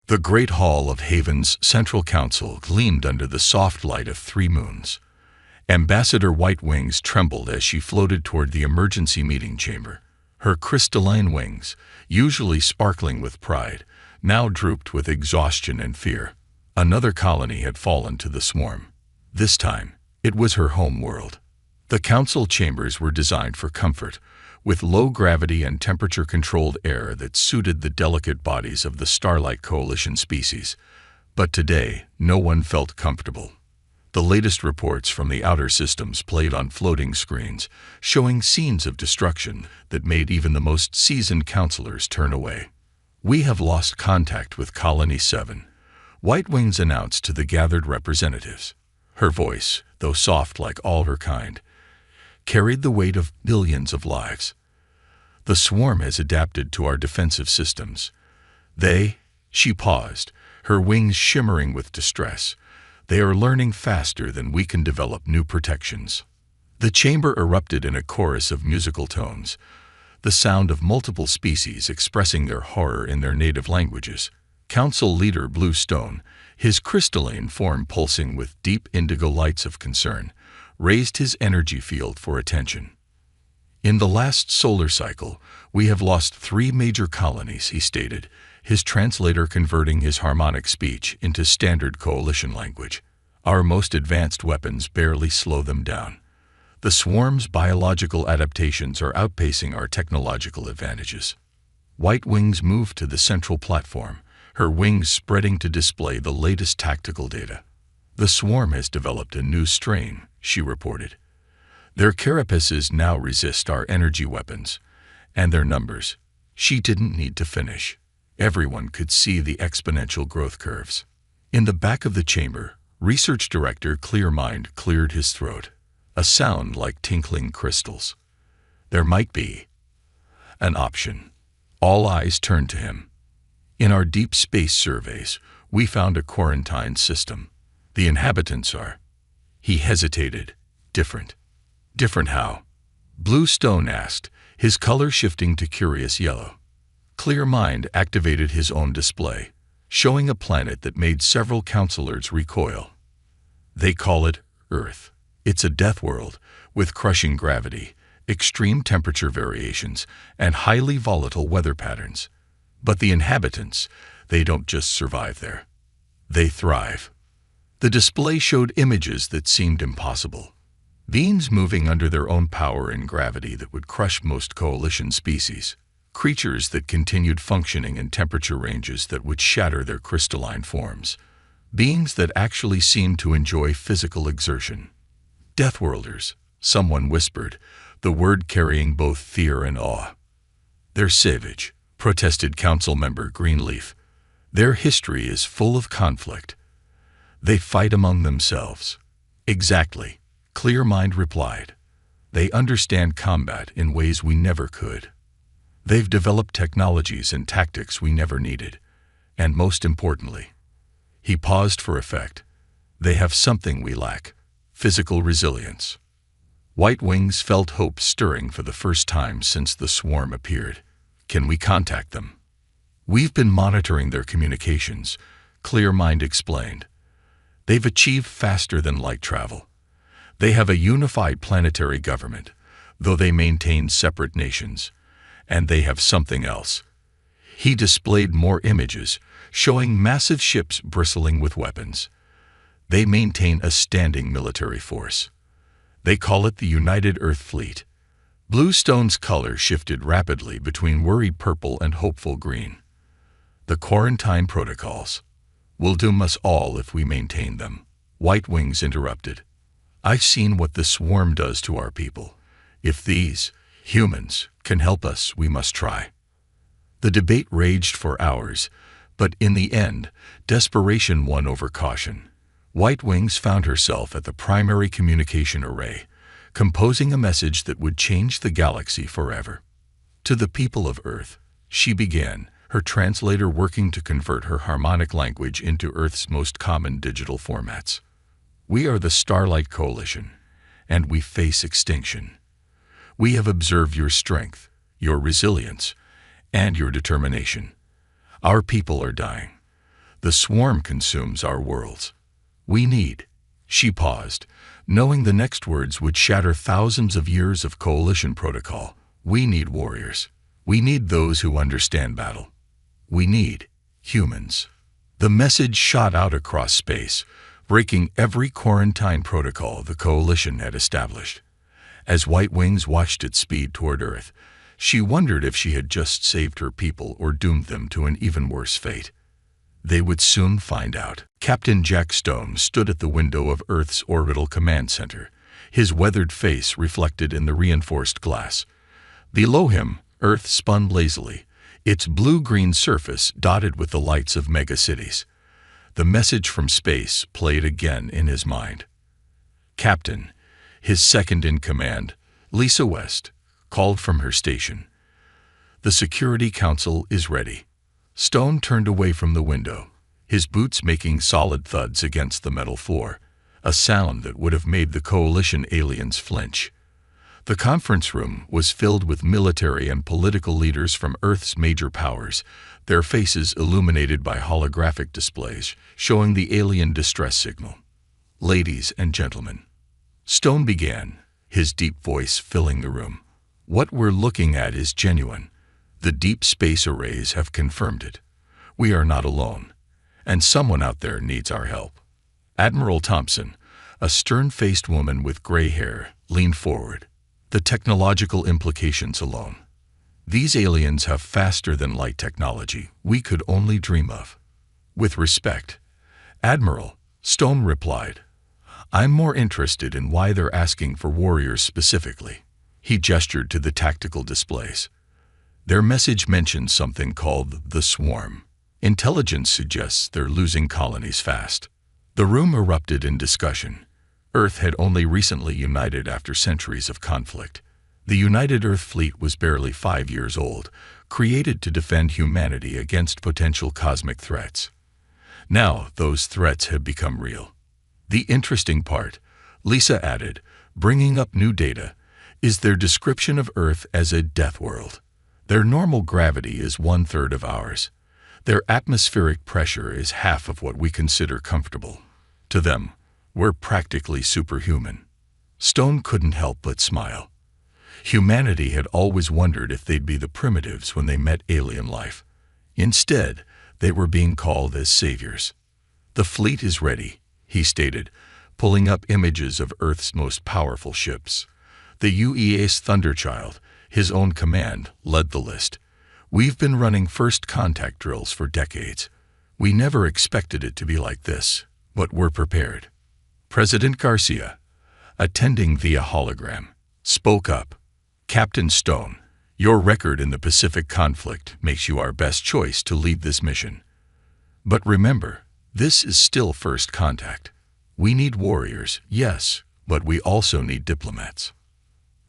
The great hall of Haven's central council gleamed under the soft light of 3 moons. Ambassador White Wings trembled as she floated toward the emergency meeting chamber. Her crystalline wings, usually sparkling with pride, now drooped with exhaustion and fear. Another colony had fallen to the swarm. This time, it was her home world. The council chambers were designed for comfort, with low gravity and temperature-controlled air that suited the delicate bodies of the Starlight Coalition species. But today, no one felt comfortable. The latest reports from the outer systems played on floating screens, showing scenes of destruction that made even the most seasoned counselors turn away. "We have lost contact with Colony 7, White Wings announced to the gathered representatives. Her voice, though soft like all her kind, carried the weight of billions of lives. "The swarm has adapted to our defensive systems. She paused, her wings shimmering with distress. They are learning faster than we can develop new protections." The chamber erupted in a chorus of musical tones, the sound of multiple species expressing their horror in their native languages. Council leader Bluestone, his crystalline form pulsing with deep indigo lights of concern, raised his energy field for attention. "In the last solar cycle, we have lost 3 major colonies," he stated, his translator converting his harmonic speech into standard coalition language. "Our most advanced weapons barely slow them down. The swarm's biological adaptations are outpacing our technological advantages." White Wings moved to the central platform, her wings spreading to display the latest tactical data. "The swarm has developed a new strain," she reported. "Their carapaces now resist our energy weapons, and their numbers." She didn't need to finish. Everyone could see the exponential growth curves. In the back of the chamber, Research Director Clearmind cleared his throat, a sound like tinkling crystals. There might be an option. All eyes turned to him. "In our deep space surveys, we found a quarantine system. The inhabitants are—" He hesitated. "Different." "Different how?" Bluestone asked, his color shifting to curious yellow. Clearmind activated his own display, showing a planet that made several counselors recoil. "They call it Earth. It's a death world, with crushing gravity, extreme temperature variations, and highly volatile weather patterns. But the inhabitants, they don't just survive there. They thrive." The display showed images that seemed impossible. Beings moving under their own power and gravity that would crush most coalition species. Creatures that continued functioning in temperature ranges that would shatter their crystalline forms. Beings that actually seemed to enjoy physical exertion. "Deathworlders," someone whispered, the word carrying both fear and awe. "They're savage," protested Council Member Greenleaf. "Their history is full of conflict. They fight among themselves." "Exactly," Clearmind replied. "They understand combat in ways we never could. They've developed technologies and tactics we never needed. And most importantly," he paused for effect, "they have something we lack: physical resilience." White Wings felt hope stirring for the first time since the swarm appeared. "Can we contact them?" "We've been monitoring their communications," Clearmind explained. "They've achieved faster than light travel. They have a unified planetary government, though they maintain separate nations. And they have something else." He displayed more images, showing massive ships bristling with weapons. "They maintain a standing military force. They call it the United Earth Fleet." Bluestone's color shifted rapidly between worried purple and hopeful green. "The quarantine protocols will doom us all if we maintain them," White Wings interrupted. "I've seen what the swarm does to our people. If these humans can help us, we must try." The debate raged for hours, but in the end, desperation won over caution. White Wings found herself at the primary communication array, composing a message that would change the galaxy forever. "To the people of Earth," she began, her translator working to convert her harmonic language into Earth's most common digital formats. "We are the Starlight Coalition, and we face extinction. We have observed your strength, your resilience, and your determination. Our people are dying. The swarm consumes our worlds. We need. She paused, knowing the next words would shatter thousands of years of coalition protocol. We need warriors. We need those who understand battle. We need humans. The message shot out across space, breaking every quarantine protocol the coalition had established. As White Wings watched it speed toward Earth, she wondered if she had just saved her people or doomed them to an even worse fate. They would soon find out. Captain Jack Stone stood at the window of Earth's orbital command center, his weathered face reflected in the reinforced glass. Below him, Earth spun lazily, its blue-green surface dotted with the lights of megacities. The message from space played again in his mind. Captain, his second-in-command, Lisa West, called from her station. The Security Council is ready. Stone turned away from the window, his boots making solid thuds against the metal floor, a sound that would have made the coalition aliens flinch. The conference room was filled with military and political leaders from Earth's major powers, their faces illuminated by holographic displays showing the alien distress signal. Ladies and gentlemen, Stone began, his deep voice filling the room. What we're looking at is genuine. The deep space arrays have confirmed it. We are not alone, and someone out there needs our help. Admiral Thompson, a stern-faced woman with gray hair, leaned forward. The technological implications alone. These aliens have faster-than-light technology we could only dream of. With respect, Admiral, Stone replied, I'm more interested in why they're asking for warriors specifically. He gestured to the tactical displays. Their message mentions something called the swarm. Intelligence suggests they're losing colonies fast. The room erupted in discussion. Earth had only recently united after centuries of conflict. The United Earth Fleet was barely 5 years old, created to defend humanity against potential cosmic threats. Now, those threats have become real. The interesting part, Lisa added, bringing up new data, is their description of Earth as a death world. Their normal gravity is 1/3 of ours. Their atmospheric pressure is half of what we consider comfortable. To them, we're practically superhuman. Stone couldn't help but smile. Humanity had always wondered if they'd be the primitives when they met alien life. Instead, they were being called as saviors. The fleet is ready, he stated, pulling up images of Earth's most powerful ships. The UEA's Thunderchild, his own command, led the list. We've been running first contact drills for decades. We never expected it to be like this, but we're prepared. President Garcia, attending via hologram, spoke up. Captain Stone, your record in the Pacific conflict makes you our best choice to lead this mission. But remember, this is still first contact. We need warriors, yes, but we also need diplomats.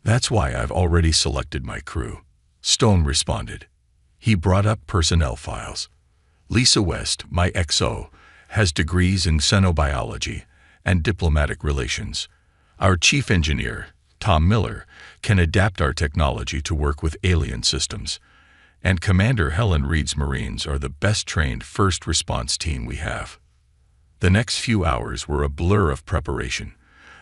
That's why I've already selected my crew, Stone responded. He brought up personnel files. Lisa West, my XO, has degrees in xenobiology and diplomatic relations. Our chief engineer, Tom Miller, can adapt our technology to work with alien systems. And Commander Helen Reed's Marines are the best-trained first response team we have. The next few hours were a blur of preparation.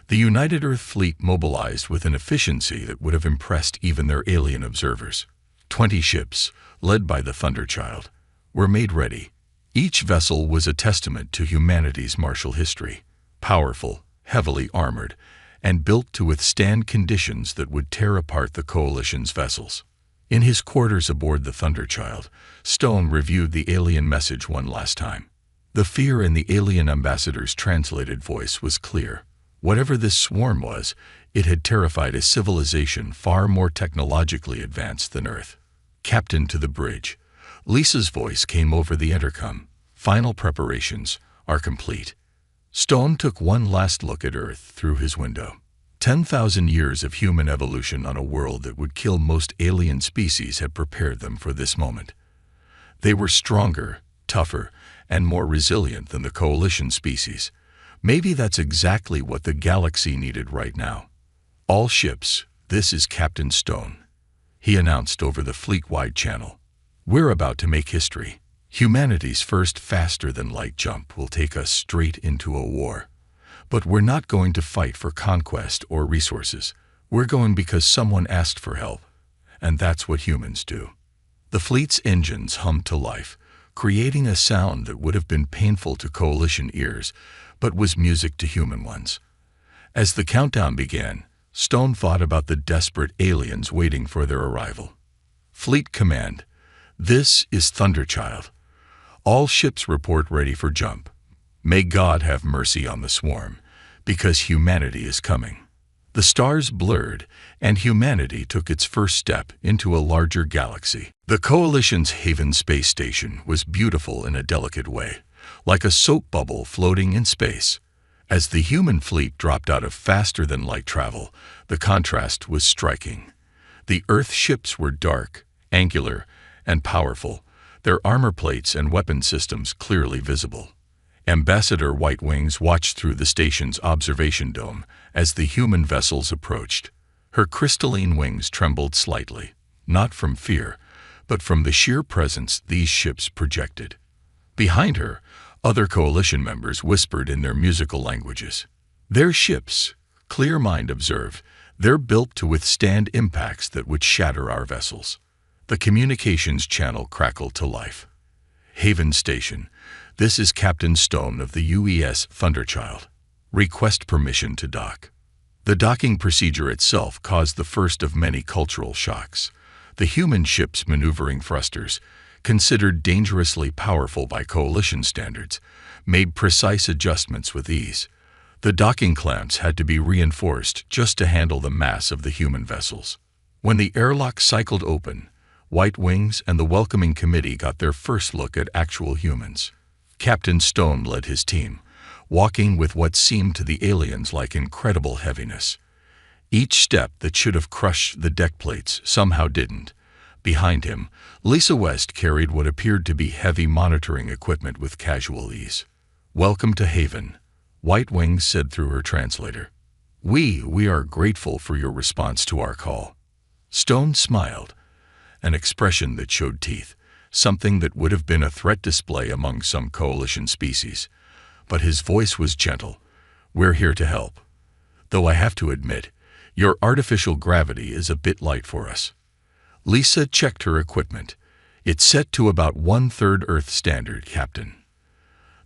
The United Earth Fleet mobilized with an efficiency that would have impressed even their alien observers. 20 ships, led by the Thunderchild, were made ready. Each vessel was a testament to humanity's martial history, powerful, heavily armored, and built to withstand conditions that would tear apart the Coalition's vessels. In his quarters aboard the Thunderchild, Stone reviewed the alien message one last time. The fear in the alien ambassador's translated voice was clear. Whatever this swarm was, it had terrified a civilization far more technologically advanced than Earth. Captain to the bridge. Lisa's voice came over the intercom. Final preparations are complete. Stone took one last look at Earth through his window. 10,000 years of human evolution on a world that would kill most alien species had prepared them for this moment. They were stronger, tougher, and more resilient than the Coalition species. Maybe that's exactly what the galaxy needed right now. All ships, this is Captain Stone, he announced over the fleet-wide channel. We're about to make history. Humanity's first faster-than-light jump will take us straight into a war. But we're not going to fight for conquest or resources. We're going because someone asked for help. And that's what humans do. The fleet's engines hummed to life, creating a sound that would have been painful to coalition ears, but was music to human ones. As the countdown began, Stone thought about the desperate aliens waiting for their arrival. Fleet Command, this is Thunderchild. All ships report ready for jump. May God have mercy on the swarm, because humanity is coming. The stars blurred, and humanity took its first step into a larger galaxy. The Coalition's Haven space station was beautiful in a delicate way, like a soap bubble floating in space. As the human fleet dropped out of faster-than-light travel, the contrast was striking. The Earth ships were dark, angular, and powerful, their armor plates and weapon systems clearly visible. Ambassador White Wings watched through the station's observation dome as the human vessels approached. Her crystalline wings trembled slightly, not from fear, but from the sheer presence these ships projected. Behind her, other Coalition members whispered in their musical languages. Their ships, Clear Mind observed, they're built to withstand impacts that would shatter our vessels. The communications channel crackled to life. Haven Station, this is Captain Stone of the UES Thunderchild. Request permission to dock. The docking procedure itself caused the first of many cultural shocks. The human ship's maneuvering thrusters, considered dangerously powerful by Coalition standards, made precise adjustments with ease. The docking clamps had to be reinforced just to handle the mass of the human vessels. When the airlock cycled open, White Wings and the welcoming committee got their first look at actual humans. Captain Stone led his team, walking with what seemed to the aliens like incredible heaviness. Each step that should have crushed the deck plates somehow didn't. Behind him, Lisa West carried what appeared to be heavy monitoring equipment with casual ease. "Welcome to Haven," White Wings said through her translator. We are grateful for your response to our call." Stone smiled, an expression that showed teeth, something that would have been a threat display among some Coalition species. But his voice was gentle. "We're here to help. Though I have to admit, your artificial gravity is a bit light for us." Lisa checked her equipment. "It's set to about 1/3 Earth standard, Captain."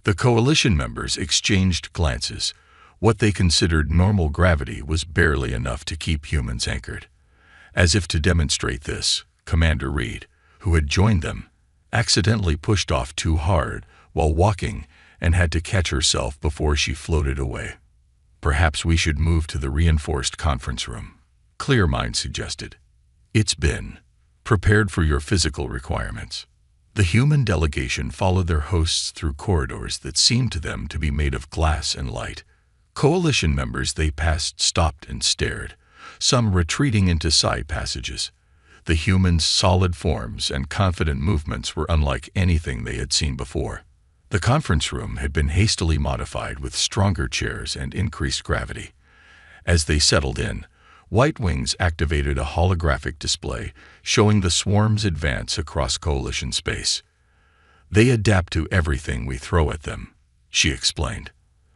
The Coalition members exchanged glances. What they considered normal gravity was barely enough to keep humans anchored. As if to demonstrate this, Commander Reed, who had joined them, accidentally pushed off too hard while walking and had to catch herself before she floated away. "Perhaps we should move to the reinforced conference room," Clear Mind suggested. "It's been prepared for your physical requirements." The human delegation followed their hosts through corridors that seemed to them to be made of glass and light. Coalition members they passed stopped and stared, some retreating into side passages. The humans' solid forms and confident movements were unlike anything they had seen before. The conference room had been hastily modified with stronger chairs and increased gravity. As they settled in, White Wings activated a holographic display showing the swarm's advance across Coalition space. "They adapt to everything we throw at them," she explained.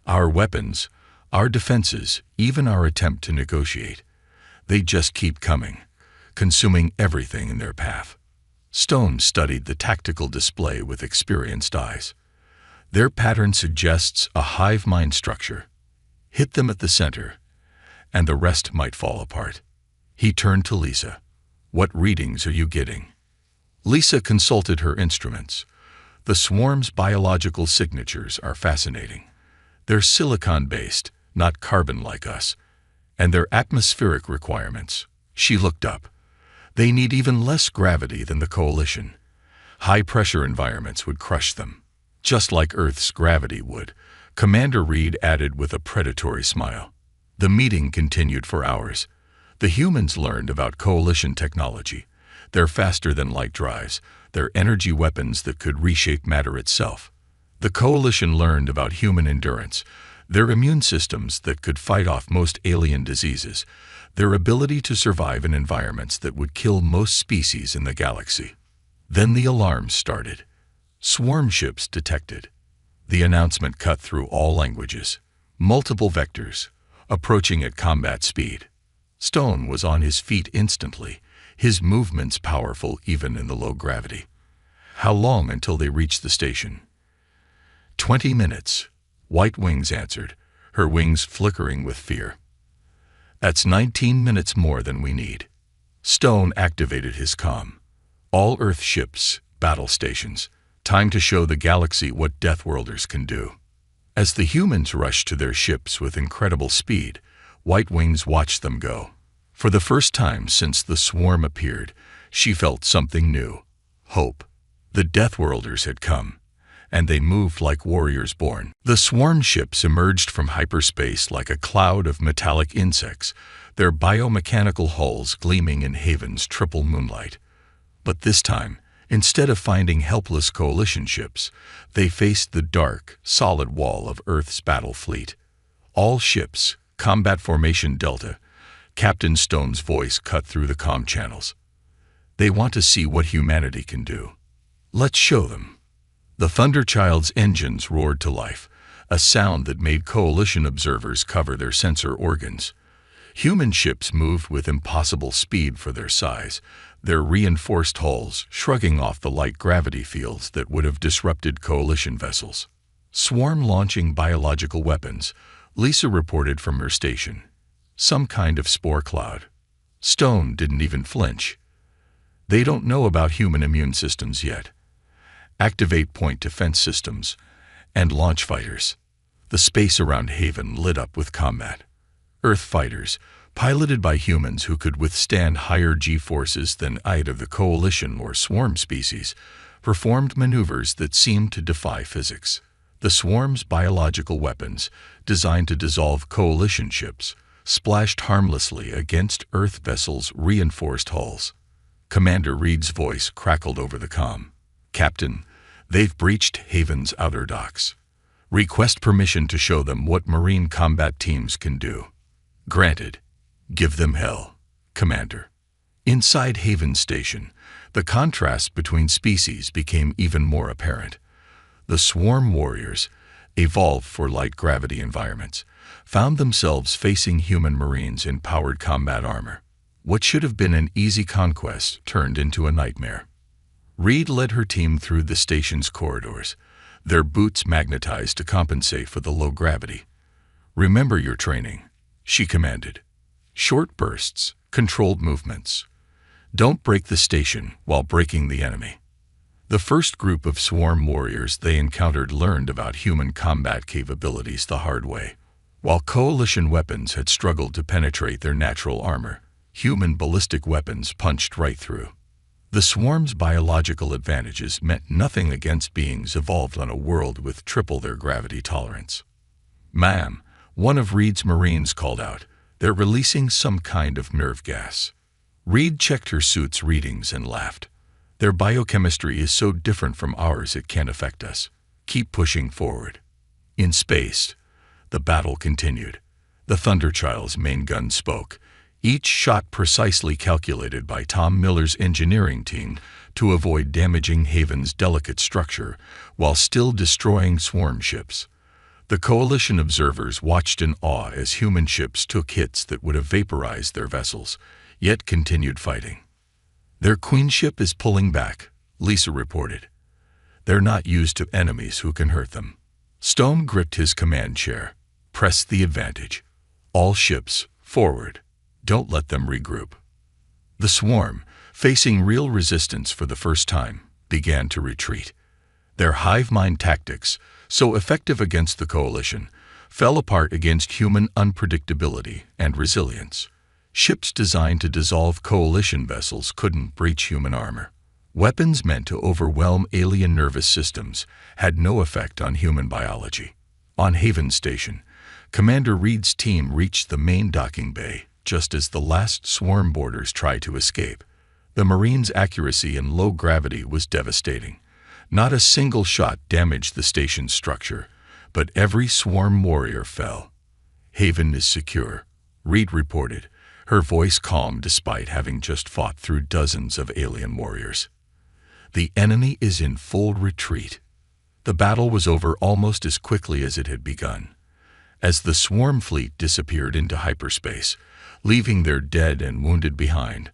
"Our weapons, our defenses, even our attempt to negotiate. They just keep coming, consuming everything in their path." Stone studied the tactical display with experienced eyes. "Their pattern suggests a hive mind structure. Hit them at the center, and the rest might fall apart." He turned to Lisa. "What readings are you getting?" Lisa consulted her instruments. "The swarm's biological signatures are fascinating. They're silicon-based, not carbon like us. And their atmospheric requirements." She looked up. "They need even less gravity than the Coalition. High-pressure environments would crush them, just like Earth's gravity would," Commander Reed added with a predatory smile. The meeting continued for hours. The humans learned about Coalition technology, their faster-than-light drives, their energy weapons that could reshape matter itself. The Coalition learned about human endurance, their immune systems that could fight off most alien diseases, their ability to survive in environments that would kill most species in the galaxy. Then the alarms started. Swarm ships detected. The announcement cut through all languages. Multiple vectors, approaching at combat speed. Stone was on his feet instantly, his movements powerful even in the low gravity. How long until they reached the station? 20 minutes, White Wings answered, her wings flickering with fear. That's 19 minutes more than we need. Stone activated his comm. All Earth ships, battle stations. Time to show the galaxy what Deathworlders can do. As the humans rushed to their ships with incredible speed, White Wings watched them go. For the first time since the swarm appeared, she felt something new. Hope. The Deathworlders had come, and they moved like warriors born. The swarm ships emerged from hyperspace like a cloud of metallic insects, their biomechanical hulls gleaming in Haven's triple moonlight. But this time, instead of finding helpless coalition ships, they faced the dark, solid wall of Earth's battle fleet. All ships, combat formation Delta. Captain Stone's voice cut through the comm channels. They want to see what humanity can do. Let's show them. The Thunderchild's engines roared to life, a sound that made coalition observers cover their sensor organs. Human ships moved with impossible speed for their size, their reinforced hulls shrugging off the light gravity fields that would have disrupted coalition vessels. Swarm launching biological weapons, Lisa reported from her station. Some kind of spore cloud. Stone didn't even flinch. They don't know about human immune systems yet. Activate point defense systems and launch fighters. The space around Haven lit up with combat. Earth fighters, piloted by humans who could withstand higher G-forces than either the coalition or swarm species, performed maneuvers that seemed to defy physics. The swarm's biological weapons, designed to dissolve coalition ships, splashed harmlessly against Earth vessels' reinforced hulls. Commander Reed's voice crackled over the comm. Captain, they've breached Haven's outer docks. Request permission to show them what Marine combat teams can do. Granted. Give them hell, Commander. Inside Haven Station, the contrast between species became even more apparent. The swarm warriors, evolved for light gravity environments, found themselves facing human Marines in powered combat armor. What should have been an easy conquest turned into a nightmare. Reed led her team through the station's corridors, their boots magnetized to compensate for the low gravity. Remember your training, she commanded. Short bursts, controlled movements. Don't break the station while breaking the enemy. The first group of swarm warriors they encountered learned about human combat capabilities the hard way. While coalition weapons had struggled to penetrate their natural armor, human ballistic weapons punched right through. The swarm's biological advantages meant nothing against beings evolved on a world with triple their gravity tolerance. "Ma'am," one of Reed's Marines called out, "they're releasing some kind of nerve gas." Reed checked her suit's readings and laughed. "Their biochemistry is so different from ours it can't affect us. Keep pushing forward." In space, the battle continued. The Thunderchild's main gun spoke, each shot precisely calculated by Tom Miller's engineering team to avoid damaging Haven's delicate structure while still destroying swarm ships. The coalition observers watched in awe as human ships took hits that would have vaporized their vessels, yet continued fighting. "Their queen ship is pulling back," Lisa reported. "They're not used to enemies who can hurt them." Stone gripped his command chair. "Press the advantage. All ships, forward. Don't let them regroup." The swarm, facing real resistance for the first time, began to retreat. Their hive mind tactics, so effective against the coalition, fell apart against human unpredictability and resilience. Ships designed to dissolve coalition vessels couldn't breach human armor. Weapons meant to overwhelm alien nervous systems had no effect on human biology. On Haven Station, Commander Reed's team reached the main docking bay just as the last swarm boarders tried to escape. The Marines' accuracy in low gravity was devastating. Not a single shot damaged the station's structure, but every swarm warrior fell. "Haven is secure," Reed reported, her voice calm despite having just fought through dozens of alien warriors. The enemy is in full retreat. The battle was over almost as quickly as it had begun. As the swarm fleet disappeared into hyperspace, leaving their dead and wounded behind,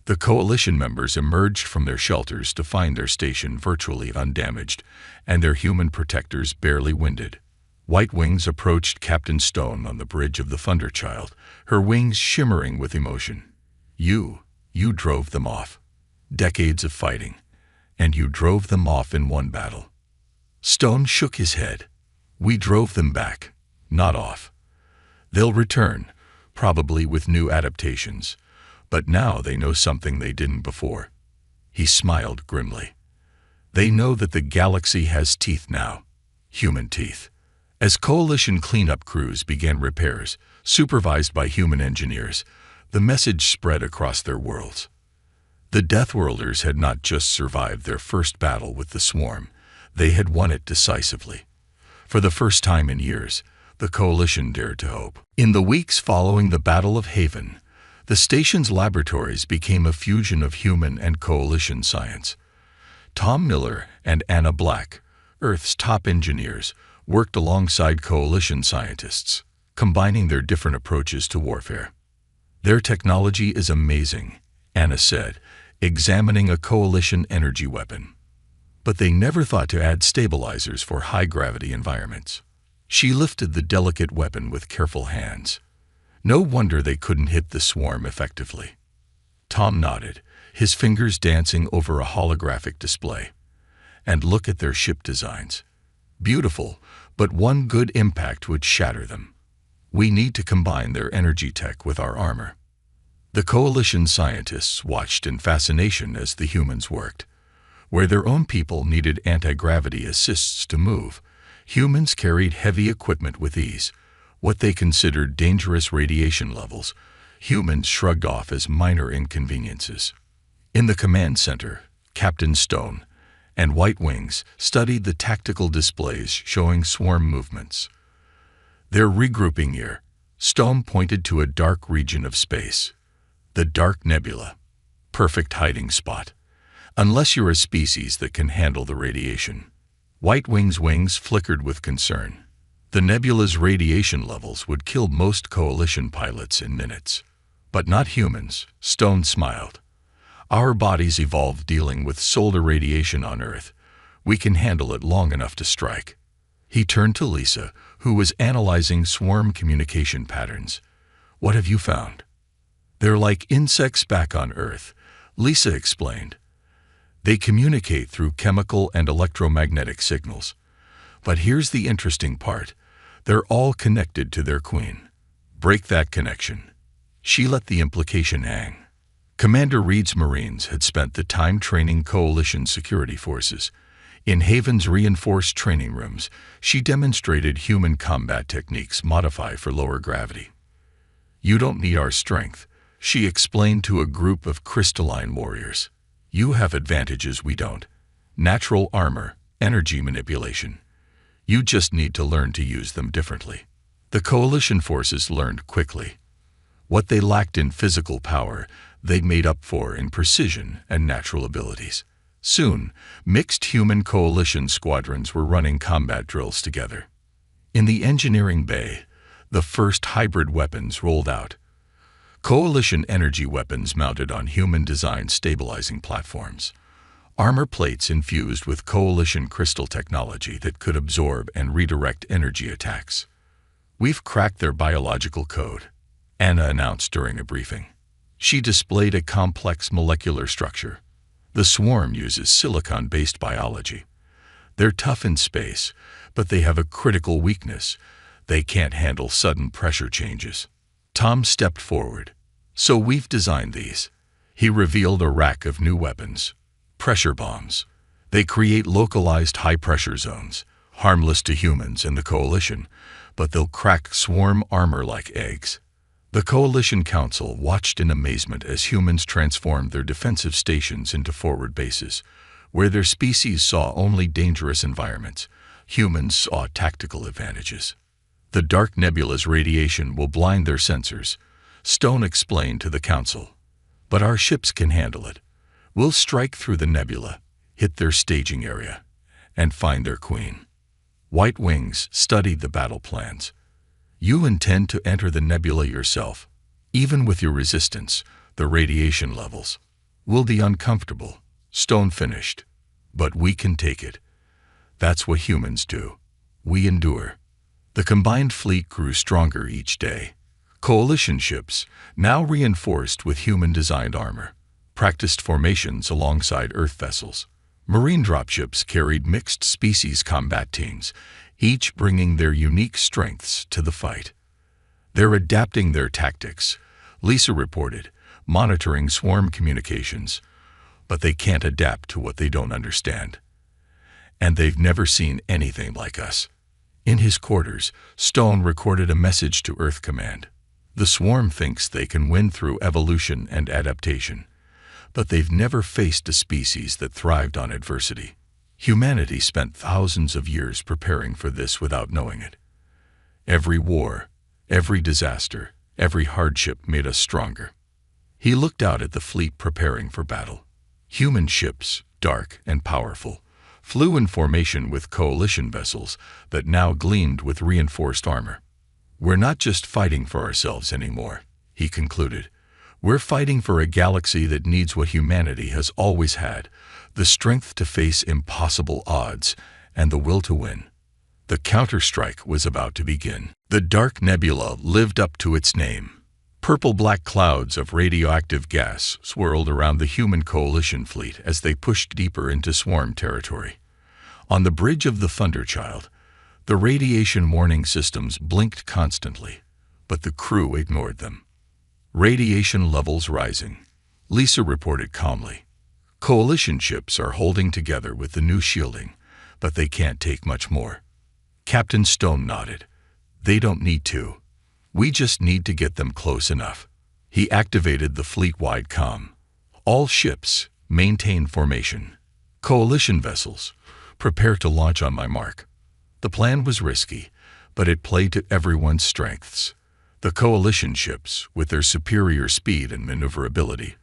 the coalition members emerged from their shelters to find their station virtually undamaged and their human protectors barely winded. White Wings approached Captain Stone on the bridge of the Thunderchild, her wings shimmering with emotion. You drove them off. Decades of fighting, and you drove them off in one battle. Stone shook his head. We drove them back, not off. They'll return, probably with new adaptations, but now they know something they didn't before. He smiled grimly. They know that the galaxy has teeth now, human teeth. As coalition cleanup crews began repairs, supervised by human engineers, the message spread across their worlds. The Deathworlders had not just survived their first battle with the swarm, they had won it decisively. For the first time in years, the coalition dared to hope. In the weeks following the Battle of Haven, the station's laboratories became a fusion of human and coalition science. Tom Miller and Anna Black, Earth's top engineers, worked alongside coalition scientists, combining their different approaches to warfare. Their technology is amazing, Anna said, examining a coalition energy weapon. But they never thought to add stabilizers for high-gravity environments. She lifted the delicate weapon with careful hands. No wonder they couldn't hit the swarm effectively. Tom nodded, his fingers dancing over a holographic display. And look at their ship designs. Beautiful, but one good impact would shatter them. We need to combine their energy tech with our armor. The coalition scientists watched in fascination as the humans worked. Where their own people needed anti-gravity assists to move, humans carried heavy equipment with ease. What they considered dangerous radiation levels, humans shrugged off as minor inconveniences. In the command center, Captain Stone and White Wings studied the tactical displays showing swarm movements. Their regrouping year, Stone pointed to a dark region of space. The Dark Nebula. Perfect hiding spot. Unless you're a species that can handle the radiation. White Wings' wings flickered with concern. The nebula's radiation levels would kill most coalition pilots in minutes. But not humans, Stone smiled. Our bodies evolved dealing with solar radiation on Earth. We can handle it long enough to strike. He turned to Lisa, who was analyzing swarm communication patterns. What have you found? They're like insects back on Earth, Lisa explained. They communicate through chemical and electromagnetic signals. But here's the interesting part. They're all connected to their queen. Break that connection. She let the implication hang. Commander Reed's Marines had spent the time training coalition security forces. In Haven's reinforced training rooms, she demonstrated human combat techniques modified for lower gravity. You don't need our strength, she explained to a group of crystalline warriors. You have advantages we don't. Natural armor, energy manipulation. You just need to learn to use them differently. The coalition forces learned quickly. What they lacked in physical power, they made up for in precision and natural abilities. Soon, mixed human coalition squadrons were running combat drills together. In the engineering bay, the first hybrid weapons rolled out. Coalition energy weapons mounted on human-designed stabilizing platforms. Armor plates infused with coalition crystal technology that could absorb and redirect energy attacks. We've cracked their biological code, Anna announced during a briefing. She displayed a complex molecular structure. The swarm uses silicon-based biology. They're tough in space, but they have a critical weakness. They can't handle sudden pressure changes. Tom stepped forward. So we've designed these. He revealed a rack of new weapons. Pressure bombs. They create localized high-pressure zones, harmless to humans and the coalition, but they'll crack swarm armor like eggs. The Coalition Council watched in amazement as humans transformed their defensive stations into forward bases. Where their species saw only dangerous environments, humans saw tactical advantages. The Dark Nebula's radiation will blind their sensors, Stone explained to the Council. But our ships can handle it. We'll strike through the nebula. hit their staging area, and find their queen. White Wings studied the battle plans. You intend to enter the nebula yourself. Even with your resistance, the radiation levels will be uncomfortable. Stone finished. But we can take it. That's what humans do. We endure. The combined fleet grew stronger each day. Coalition ships, now reinforced with human-designed armor, practiced formations alongside Earth vessels. Marine dropships carried mixed-species combat teams, each bringing their unique strengths to the fight. They're adapting their tactics, Lisa reported, monitoring swarm communications, but they can't adapt to what they don't understand. And they've never seen anything like us. In his quarters, Stone recorded a message to Earth Command. The swarm thinks they can win through evolution and adaptation, but they've never faced a species that thrived on adversity. Humanity spent thousands of years preparing for this without knowing it. Every war, every disaster, every hardship made us stronger. He looked out at the fleet preparing for battle. Human ships, dark and powerful, flew in formation with coalition vessels that now gleamed with reinforced armor. We're not just fighting for ourselves anymore, he concluded. We're fighting for a galaxy that needs what humanity has always had, the strength to face impossible odds and the will to win. The counterstrike was about to begin. The dark nebula lived up to its name. Purple-black clouds of radioactive gas swirled around the human coalition fleet as they pushed deeper into swarm territory. On the bridge of the Thunderchild, the radiation warning systems blinked constantly, but the crew ignored them. Radiation levels rising, Lisa reported calmly. Coalition ships are holding together with the new shielding, but they can't take much more. Captain Stone nodded. They don't need to. We just need to get them close enough. He activated the fleet-wide comm. All ships, maintain formation. Coalition vessels, prepare to launch on my mark. The plan was risky, but it played to everyone's strengths. The coalition ships, with their superior speed and maneuverability,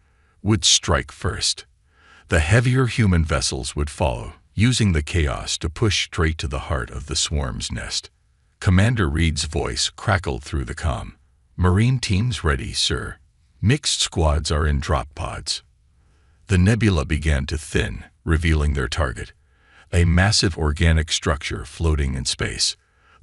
would strike first. The heavier human vessels would follow, using the chaos to push straight to the heart of the swarm's nest. Commander Reed's voice crackled through the comm. Marine teams ready, sir. Mixed squads are in drop pods. The nebula began to thin, revealing their target. A massive organic structure floating in space.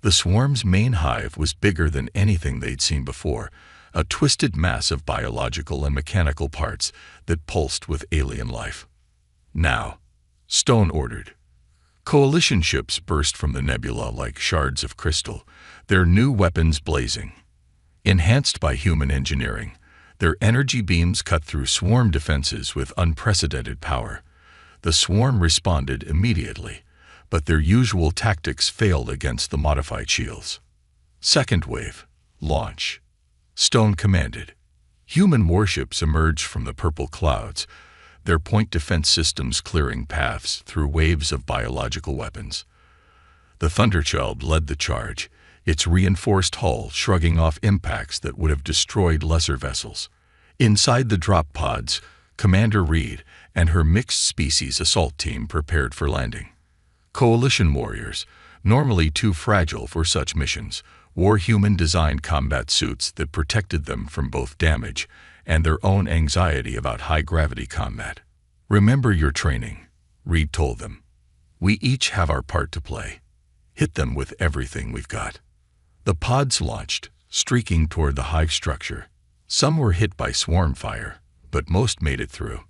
The swarm's main hive was bigger than anything they'd seen before, a twisted mass of biological and mechanical parts that pulsed with alien life. Now, Stone ordered. Coalition ships burst from the nebula like shards of crystal, their new weapons blazing. Enhanced by human engineering, their energy beams cut through swarm defenses with unprecedented power. The swarm responded immediately, but their usual tactics failed against the modified shields. Second wave, launch. Stone commanded. Human warships emerged from the purple clouds, their point defense systems clearing paths through waves of biological weapons. The Thunderchild led the charge, its reinforced hull shrugging off impacts that would have destroyed lesser vessels. Inside the drop pods, Commander Reed and her mixed-species assault team prepared for landing. Coalition warriors, normally too fragile for such missions, wore human-designed combat suits that protected them from both damage and their own anxiety about high-gravity combat. Remember your training, Reed told them. We each have our part to play. Hit them with everything we've got. The pods launched, streaking toward the hive structure. Some were hit by swarm fire, but most made it through.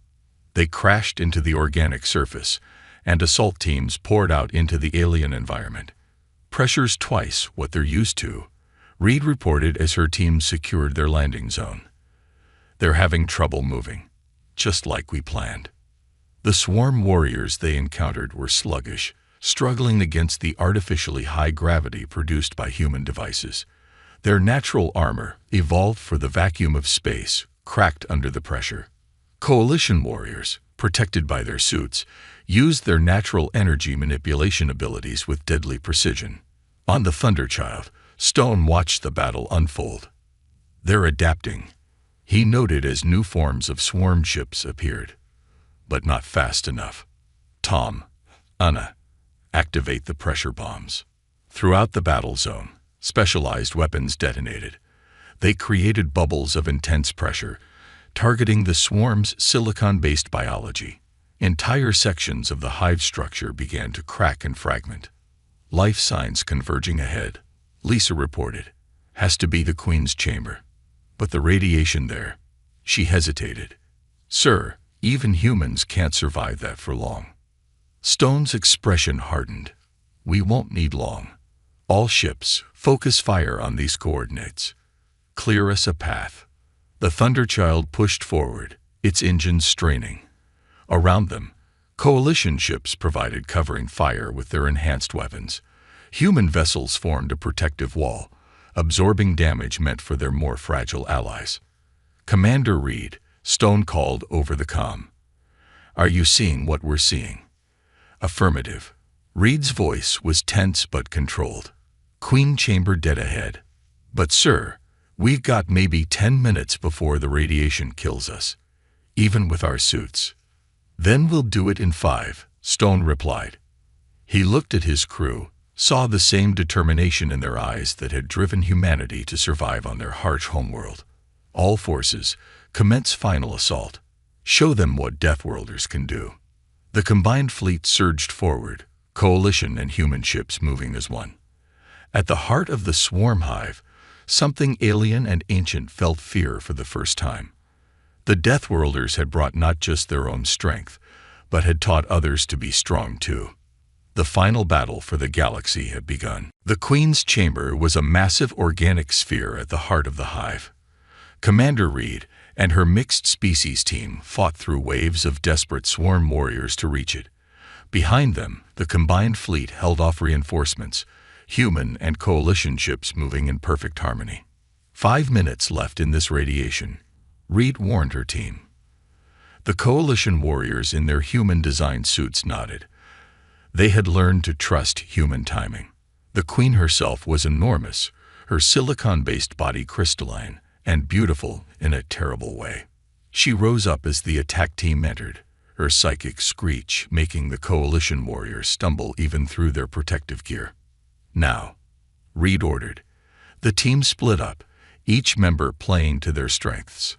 They crashed into the organic surface, and assault teams poured out into the alien environment. Pressure's twice what they're used to, Reed reported as her team secured their landing zone. They're having trouble moving, just like we planned. The swarm warriors they encountered were sluggish, struggling against the artificially high gravity produced by human devices. Their natural armor, evolved for the vacuum of space, cracked under the pressure. Coalition warriors, protected by their suits, used their natural energy manipulation abilities with deadly precision. On the Thunderchild, Stone watched the battle unfold. They're adapting, he noted as new forms of swarm ships appeared. But not fast enough. Tom, Anna, activate the pressure bombs. Throughout the battle zone, specialized weapons detonated. They created bubbles of intense pressure, targeting the swarm's silicon-based biology. Entire sections of the hive structure began to crack and fragment. Life signs converging ahead, Lisa reported. Has to be the Queen's chamber. But the radiation there. She hesitated. Sir, even humans can't survive that for long. Stone's expression hardened. We won't need long. All ships, focus fire on these coordinates. Clear us a path. The Thunderchild pushed forward, its engines straining. Around them, coalition ships provided covering fire with their enhanced weapons. Human vessels formed a protective wall, absorbing damage meant for their more fragile allies. Commander Reed, Stone called over the comm. Are you seeing what we're seeing? Affirmative. Reed's voice was tense but controlled. Queen chamber dead ahead. But sir, we've got maybe 10 minutes before the radiation kills us, even with our suits. Then we'll do it in 5, Stone replied. He looked at his crew, saw the same determination in their eyes that had driven humanity to survive on their harsh homeworld. All forces, commence final assault. Show them what Deathworlders can do. The combined fleet surged forward, coalition and human ships moving as one. At the heart of the swarm hive, something alien and ancient felt fear for the first time. The Deathworlders had brought not just their own strength, but had taught others to be strong too. The final battle for the galaxy had begun. The Queen's chamber was a massive organic sphere at the heart of the hive. Commander Reed and her mixed species team fought through waves of desperate swarm warriors to reach it. Behind them, the combined fleet held off reinforcements, human and coalition ships moving in perfect harmony. 5 minutes left in this radiation, Reed warned her team. The coalition warriors in their human-designed suits nodded. They had learned to trust human timing. The Queen herself was enormous, her silicon-based body crystalline and beautiful in a terrible way. She rose up as the attack team entered, her psychic screech making the coalition warriors stumble even through their protective gear. Now, Reed ordered. The team split up, each member playing to their strengths.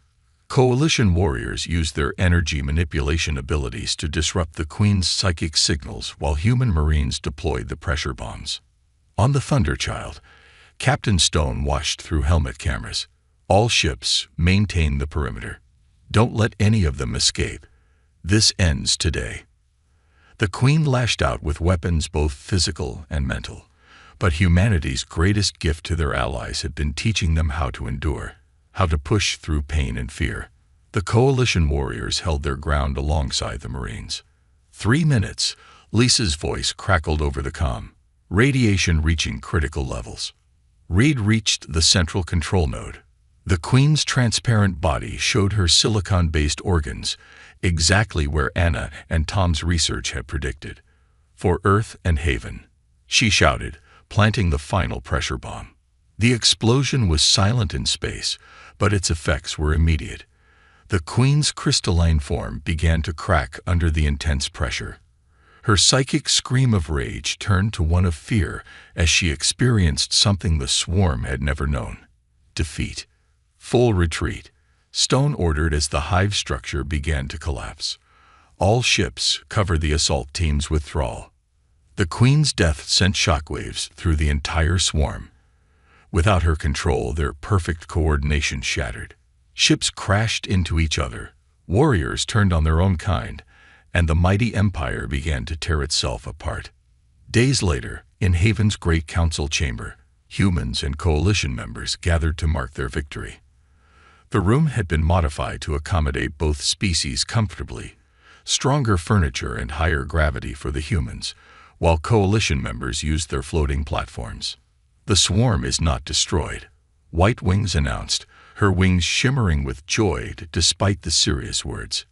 Coalition warriors used their energy manipulation abilities to disrupt the Queen's psychic signals while human Marines deployed the pressure bombs. On the Thunderchild, Captain Stone watched through helmet cameras. All ships maintain the perimeter. Don't let any of them escape. This ends today. The Queen lashed out with weapons both physical and mental. But humanity's greatest gift to their allies had been teaching them how to endure, how to push through pain and fear. The coalition warriors held their ground alongside the Marines. 3 minutes, Lisa's voice crackled over the comm, radiation reaching critical levels. Reed reached the central control node. The Queen's transparent body showed her silicon-based organs, exactly where Anna and Tom's research had predicted. For Earth and Haven, she shouted, planting the final pressure bomb. The explosion was silent in space, but its effects were immediate. The Queen's crystalline form began to crack under the intense pressure. Her psychic scream of rage turned to one of fear as she experienced something the swarm had never known. Defeat. Full retreat, Stone ordered as the hive structure began to collapse. All ships cover the assault team's withdrawal. The Queen's death sent shockwaves through the entire swarm. Without her control, their perfect coordination shattered. Ships crashed into each other, warriors turned on their own kind, and the mighty empire began to tear itself apart. Days later, in Haven's Great Council chamber, humans and coalition members gathered to mark their victory. The room had been modified to accommodate both species comfortably, stronger furniture and higher gravity for the humans, while coalition members used their floating platforms. The swarm is not destroyed, White Wings announced, her wings shimmering with joy despite the serious words.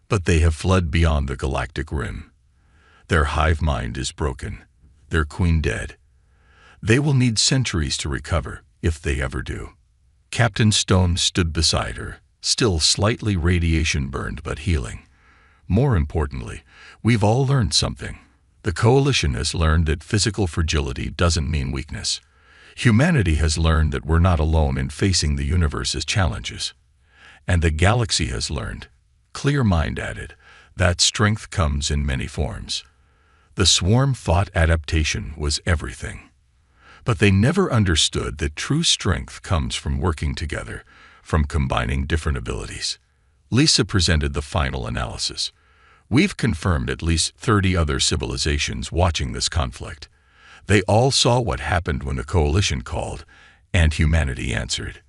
But they have fled beyond the galactic rim. Their hive mind is broken, their queen dead. They will need centuries to recover, if they ever do. Captain Stone stood beside her, still slightly radiation burned but healing. More importantly, we've all learned something. The Coalition has learned that physical fragility doesn't mean weakness. Humanity has learned that we're not alone in facing the universe's challenges. And the galaxy has learned, Clear Mind added, that strength comes in many forms. The swarm thought adaptation was everything. But they never understood that true strength comes from working together, from combining different abilities. Lisa presented the final analysis. We've confirmed at least 30 other civilizations watching this conflict. They all saw what happened when the Coalition called, and humanity answered.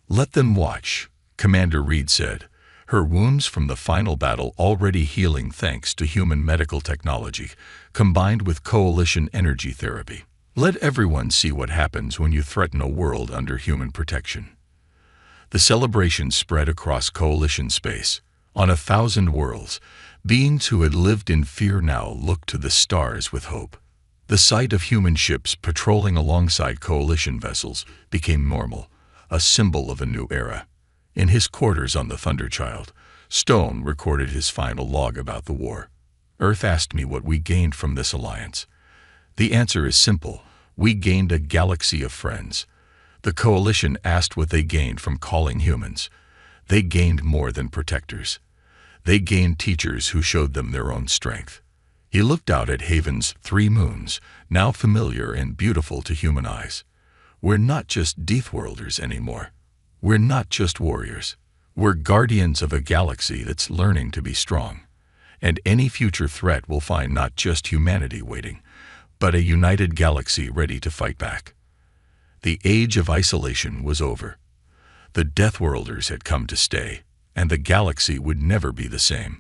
Let them watch, Commander Reed said, her wounds from the final battle already healing thanks to human medical technology, combined with Coalition energy therapy. Let everyone see what happens when you threaten a world under human protection. The celebration spread across Coalition space. On 1,000 worlds, beings who had lived in fear now looked to the stars with hope. The sight of human ships patrolling alongside Coalition vessels became normal, a symbol of a new era. In his quarters on the Thunderchild, Stone recorded his final log about the war. Earth asked me what we gained from this alliance. The answer is simple. We gained a galaxy of friends. The Coalition asked what they gained from calling humans. They gained more than protectors. They gained teachers who showed them their own strength. He looked out at Haven's 3 moons, now familiar and beautiful to human eyes. We're not just Deathworlders anymore. We're not just warriors. We're guardians of a galaxy that's learning to be strong. And any future threat will find not just humanity waiting, but a united galaxy ready to fight back. The age of isolation was over. The Deathworlders had come to stay, and the galaxy would never be the same.